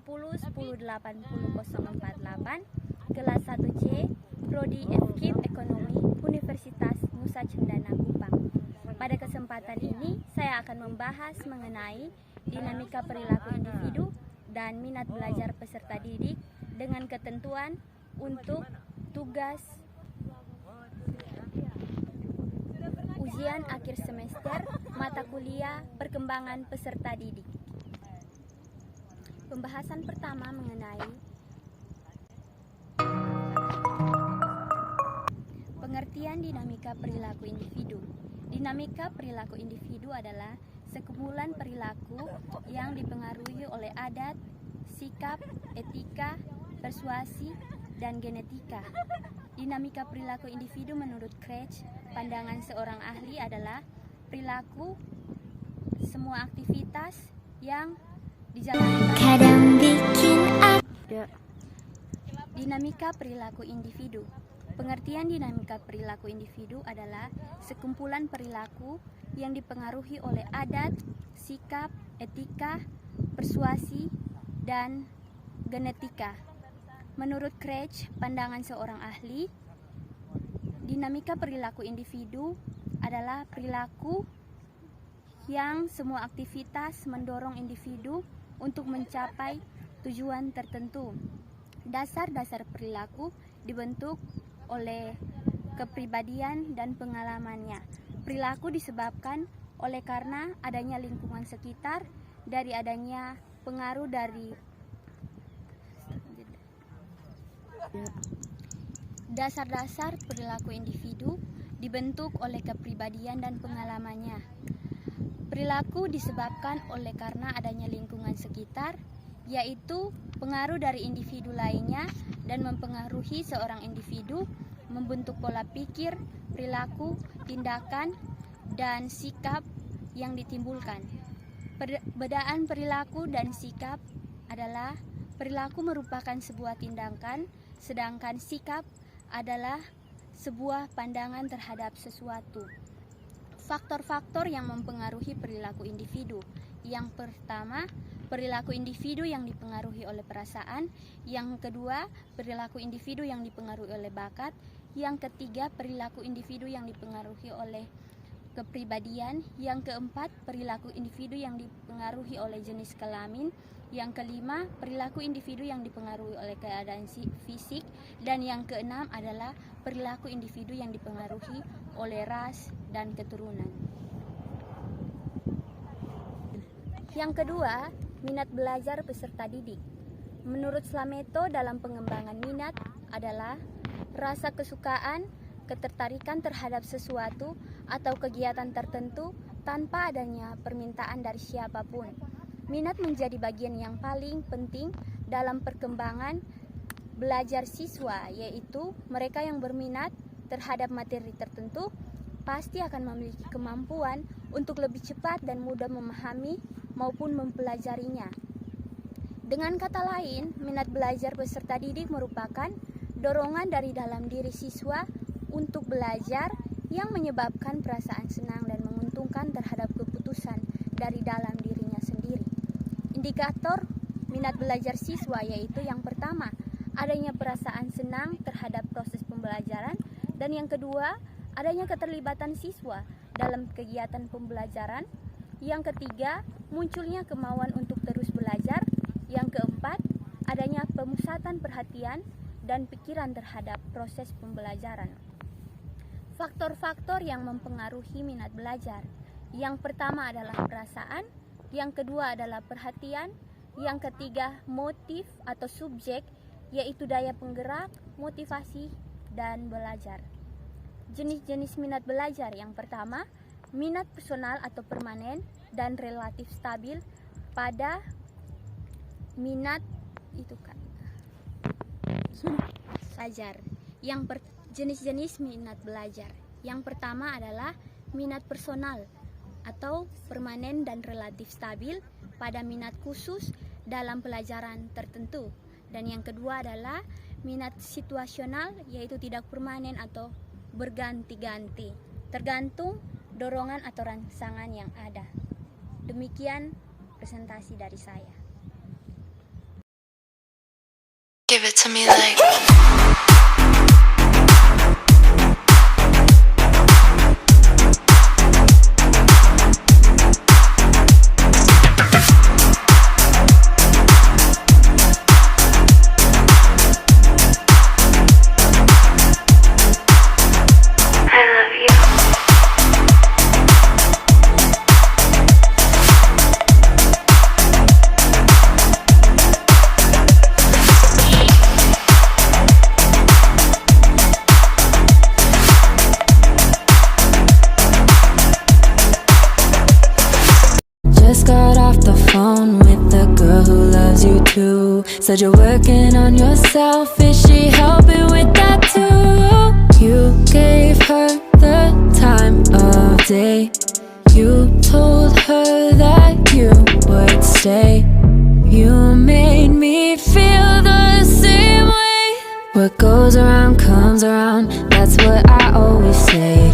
20108048 kelas 1C Prodi FKIP Ekonomi Universitas Nusa Cendana Kupang. Pada kesempatan ini saya akan membahas mengenai dinamika perilaku individu dan minat belajar peserta didik dengan ketentuan untuk tugas ujian akhir semester mata kuliah perkembangan peserta didik. Pembahasan pertama mengenai pengertian dinamika perilaku individu. Dinamika perilaku individu adalah sekumpulan perilaku yang dipengaruhi oleh adat, sikap, etika, persuasi, dan genetika. Dinamika perilaku individu menurut Craig, pandangan seorang ahli adalah perilaku semua aktivitas yang dijalankan. Dinamika perilaku individu. Pengertian dinamika perilaku individu adalah sekumpulan perilaku yang dipengaruhi oleh adat, sikap, etika, persuasi, dan genetika. Menurut Craig, pandangan seorang ahli, dinamika perilaku individu adalah perilaku yang semua aktivitas mendorong individu untuk mencapai tujuan tertentu. Dasar-dasar perilaku dibentuk oleh kepribadian dan pengalamannya. Perilaku disebabkan oleh karena adanya lingkungan sekitar, dari adanya pengaruh dari dasar-dasar perilaku individu dibentuk oleh kepribadian dan pengalamannya. Perilaku disebabkan oleh karena adanya lingkungan sekitar, yaitu pengaruh dari individu lainnya dan mempengaruhi seorang individu membentuk pola pikir, perilaku, tindakan, dan sikap yang ditimbulkan. Perbedaan perilaku dan sikap adalah perilaku merupakan sebuah tindakan, sedangkan sikap adalah sebuah pandangan terhadap sesuatu. Faktor-faktor yang mempengaruhi perilaku individu. Yang pertama, perilaku individu yang dipengaruhi oleh perasaan. Yang kedua, perilaku individu yang dipengaruhi oleh bakat. Yang ketiga, perilaku individu yang dipengaruhi oleh kepribadian. Yang keempat, perilaku individu yang dipengaruhi oleh jenis kelamin. Yang kelima, perilaku individu yang dipengaruhi oleh keadaan fisik. Dan yang keenam adalah perilaku individu yang dipengaruhi oleh ras dan keturunan. Yang kedua, minat belajar peserta didik. Menurut Slameto, dalam pengembangan minat adalah rasa kesukaan, ketertarikan terhadap sesuatu atau kegiatan tertentu tanpa adanya permintaan dari siapapun. Minat menjadi bagian yang paling penting dalam perkembangan belajar siswa, yaitu mereka yang berminat terhadap materi tertentu pasti akan memiliki kemampuan untuk lebih cepat dan mudah memahami maupun mempelajarinya. Dengan kata lain, minat belajar peserta didik merupakan dorongan dari dalam diri siswa untuk belajar yang menyebabkan perasaan senang dan menguntungkan terhadap keputusan dari dalam dirinya sendiri. Indikator minat belajar siswa yaitu yang pertama, adanya perasaan senang terhadap proses pembelajaran, dan yang kedua, adanya keterlibatan siswa dalam kegiatan pembelajaran. Yang ketiga, munculnya kemauan untuk terus belajar. Yang keempat, adanya pemusatan perhatian dan pikiran terhadap proses pembelajaran. Faktor-faktor yang mempengaruhi minat belajar. Yang pertama adalah perasaan, yang kedua adalah perhatian, yang ketiga motif atau subjek, yaitu daya penggerak, motivasi, dan belajar. Jenis-jenis minat belajar. Yang pertama, minat personal atau permanen dan relatif stabil pada minat itu kan belajar. Jenis-jenis minat belajar. Yang pertama adalah minat personal atau permanen dan relatif stabil pada minat khusus dalam pelajaran tertentu. Dan yang kedua adalah minat situasional, yaitu tidak permanen atau berganti-ganti, tergantung dorongan atau rangsangan yang ada. Demikian presentasi dari saya. Give it to me like. Just got off the phone with the girl who loves you too. Said you're working on yourself, is she helping with that too? You gave her the time of day. You told her that you would stay. You made me feel the same way. What goes around comes around, that's what I always say.